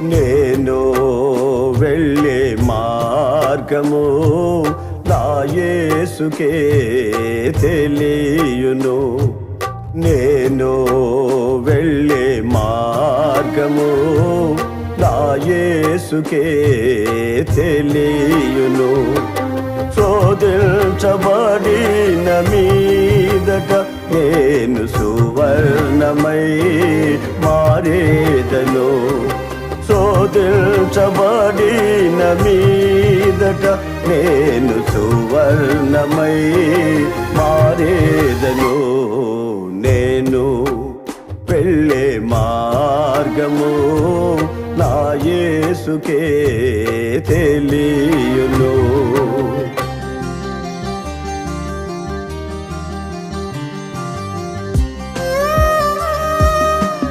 నేను వెళ్ళే మార్గము నా యేసుకే తెలియును. నేను వెళ్ళే మార్గము నా యేసుకే తెలియును. శోధించబడిన మీదట నేను సువర్ణమై మారేదను. శోధించబడిన మీదట నేను సువర్ణమై మారేదను. నేను వెళ్ళే మార్గము నా యేసుకే తెలియును.